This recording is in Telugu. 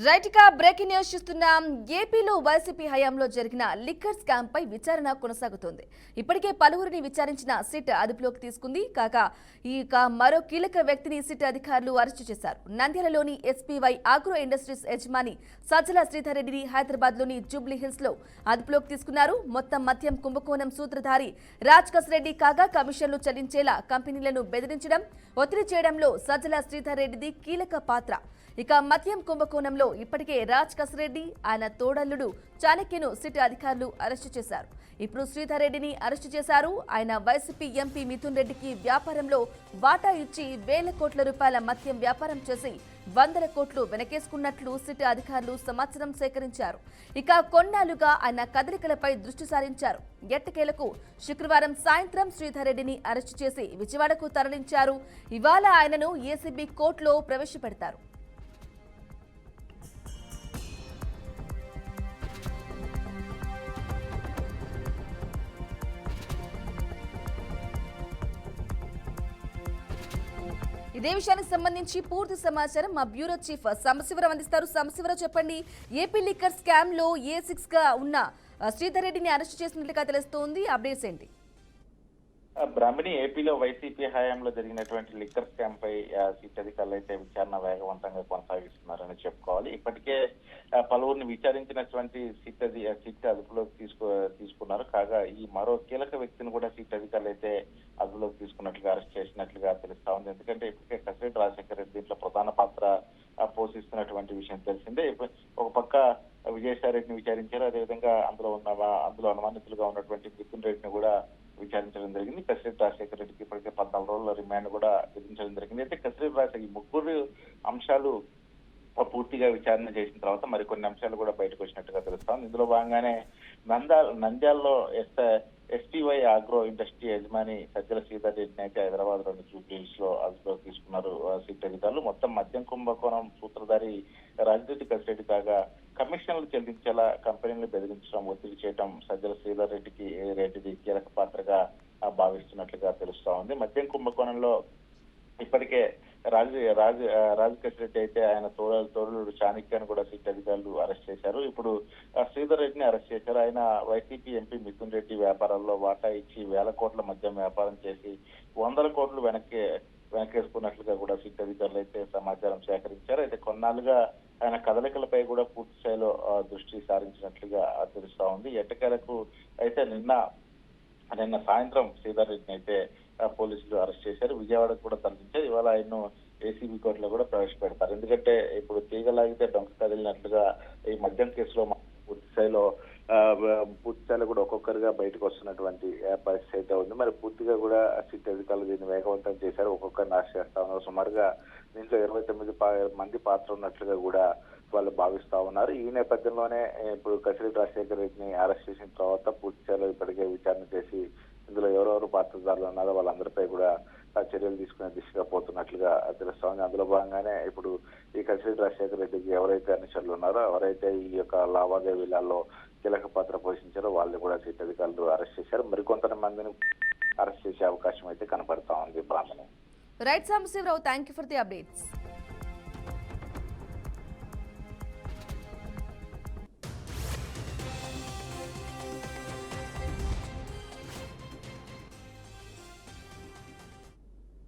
రైట్ గా బ్రేకింగ్ న్యూస్ చూస్తున్నాం. ఏపీలో వైసీపీ హయాంలో జరిగిన లిక్కర్ స్కామ్ పై విచారణ కొనసాగుతోంది. ఇప్పటికే పలువురిని విచారించిన సిట్ అదుపులోకి తీసుకుంది. కాగా మరో కీలక వ్యక్తిని సిట్ అధికారులు అరెస్టు చేశారు. నంద్యాలలోని ఎస్పీవై ఆగ్రో ఇండస్ట్రీస్ యజమాని సజ్జల శ్రీధర్ రెడ్డిని హైదరాబాద్ లోని జూబ్లీ హిల్స్ లో అదుపులోకి తీసుకున్నారు. మొత్తం మద్యం కుంభకోణం సూత్రధారి రాజ్ కసిరెడ్డి కాగా కమిషన్లు చెల్లించేలా కంపెనీలను బెదిరించడం, ఒత్తిడి చేయడంలో సజ్జల శ్రీధర్ రెడ్డిది కీలక పాత్ర. ఇక మద్యం కుంభకోణంలో ఇప్పటికే రాజ్ కసిరెడ్డి, ఆయన తోడల్లుడు చాణక్యను సిట్ అధికారులు అరెస్టు చేశారు. ఇప్పుడు శ్రీధర్ రెడ్డిని అరెస్టు చేశారు. ఆయన వైసీపీ ఎంపీ మిథున్ రెడ్డికి వ్యాపారంలో వాటా ఇచ్చి వేల కోట్ల రూపాయల మద్యం వ్యాపారం చేసి 100 కోట్లు వెనకేసుకున్నట్లు సిట్ అధికారులు సమాచారం సేకరించారు. ఇక కొన్నాళ్లుగా ఆయన కదలికలపై దృష్టి సారించారు. ఎట్టకేలకు శుక్రవారం సాయంత్రం శ్రీధర్ రెడ్డిని అరెస్టు చేసి విజయవాడకు తరలించారు. ఇవాళ ఆయనను ఏసీబీ కోర్టులో ప్రవేశపెడతారు. ఇదే విషయానికి సంబంధించి పూర్తి సమాచారం మా బ్యూరో చీఫ్ సంశివరావు అందిస్తారు. సంశివరావు, చెప్పండి. ఏపీ లిక్కర్ స్కామ్ లో A6 గా ఉన్న శ్రీధర్ రెడ్డిని అరెస్ట్ చేసినట్లుగా తెలుస్తోంది. అప్డేట్స్ ఏంటి? బ్రాహ్మణి, ఏపీలో వైసీపీ హయాంలో జరిగినటువంటి లిక్కర్ స్కామ్ పై సిట్ అధికారులు అయితే విచారణ వేగవంతంగా కొనసాగిస్తున్నారని చెప్పుకోవాలి. ఇప్పటికే పలువురిని విచారించినటువంటి సిట్ అదుపులోకి తీసుకున్నారు. కాగా ఈ మరో కీలక వ్యక్తిని కూడా సిట్ అధికారులు అయితే అదుపులోకి తీసుకున్నట్లుగా అరెస్ట్ చేసినట్లుగా తెలుస్తా ఉంది. ఎందుకంటే ఇప్పటికే కసిరెడ్డి రాజశేఖర రెడ్డి దీంట్లో ప్రధాన పాత్ర పోషిస్తున్నటువంటి విషయం తెలిసిందే. ఒక పక్క విజయసాయి రెడ్డిని విచారించారు. అదేవిధంగా అందులో అనుమానితులుగా ఉన్నటువంటి మిథున్ రెడ్డిని కూడా విచారించడం జరిగింది. కసిరెడ్డి రాజశేఖర రెడ్డికి ఇప్పటికే 14 రోజుల రిమాండ్ కూడా విధించడం జరిగింది. అయితే కసిరెడ్డి రాజశేఖర్ ఈ ముగ్గురు అంశాలు పూర్తిగా విచారణ చేసిన తర్వాత మరికొన్ని అంశాలు కూడా బయటకు వచ్చినట్టుగా తెలుస్తాం. ఇందులో భాగంగానే నంద్యాలలో ఎస్పీవై ఆగ్రో ఇండస్ట్రీ యజమాని సజ్జల శ్రీధర్ రెడ్డిని అయితే హైదరాబాద్ లోని జూబ్లీ హిల్స్ లో అదుపులోకి తీసుకున్నారు సిట్ అధికారులు. మొత్తం మద్యం కుంభకోణం సూత్రధారి రాజిరెడ్డి కసిరెడ్డి కాగా కమిషన్లు చెల్లించేలా కంపెనీలను బెదిరించడం, ఒత్తిడి చేయడం సజ్జల శ్రీధర్ రెడ్డిది కీలక పాత్రగా భావిస్తున్నట్లుగా తెలుస్తా ఉంది. మద్యం కుంభకోణంలో ఇప్పటికే రాజ్ కసిరెడ్డి అయితే ఆయన తోడలుడు చాణక్యాన్ని కూడా సిట్ అధికారులు అరెస్ట్ చేశారు. ఇప్పుడు శ్రీధర్ రెడ్డిని అరెస్ట్ చేశారు. ఆయన వైసీపీ ఎంపీ మిథున్ రెడ్డి వ్యాపారాల్లో వాటా ఇచ్చి వేల కోట్ల మద్యం వ్యాపారం చేసి 100 కోట్లు వెనకేసుకున్నట్లుగా కూడా సిట్ అధికారులు అయితే సమాచారం సేకరించారు. అయితే కొన్నాళ్ళుగా ఆయన కదలికలపై కూడా పూర్తి స్థాయిలో దృష్టి సారించినట్లుగా తెలుస్తా ఉంది. ఎట్టకేలకు అయితే నిన్న సాయంత్రం శ్రీధర్ రెడ్డిని అయితే పోలీసులు అరెస్ట్ చేశారు. విజయవాడకు కూడా తరలించారు. ఇవాళ ఆయన్ను ఏసీబీ కోర్టులో కూడా ప్రవేశపెడతారు. ఎందుకంటే ఇప్పుడు తీగలాగితే డొంక కదిలినట్లుగా ఈ మద్యం కేసులో పూర్తి స్థాయిలో కూడా ఒక్కొక్కరుగా బయటకు వస్తున్నటువంటి పరిస్థితి అయితే ఉంది. మరి పూర్తిగా కూడా సిట్ అధికారులు దీన్ని వేగవంతం చేశారు. ఒక్కొక్కరిని అరెస్ట్ చేస్తా ఉన్నారు. సుమారుగా దీంట్లో 29 మంది పాత్ర ఉన్నట్లుగా కూడా వాళ్ళు భావిస్తా ఉన్నారు. ఈ నేపథ్యంలోనే ఇప్పుడు కసిరెడ్డి రాజశేఖర రెడ్డిని అరెస్ట్ చేసిన తర్వాత పూర్తి స్థాయిలో ఇప్పటికే విచారణ చేసి ఇందులో ఎవరెవరు పాత్రధారులు ఉన్నారో వాళ్ళందరిపై కూడా చర్యలు తీసుకునే దిశగా పోతున్నట్లుగా తెలుస్తా ఉంది. అందులో భాగంగానే ఇప్పుడు ఈ కసిరెడ్డి రాజశేఖర రెడ్డికి ఎవరైతే అనుచరులు ఉన్నారో, ఎవరైతే ఈ యొక్క లావాదేవీలలో కీలక పాత్ర పోషించారో వాళ్ళు కూడా సిట్ అధికారులు అరెస్ట్ చేశారు. మరికొంతమందిని అరెస్ట్ చేసే అవకాశం అయితే కనపడతా ఉంది. Brahmani. Right Samshivarao, thank you for the updates.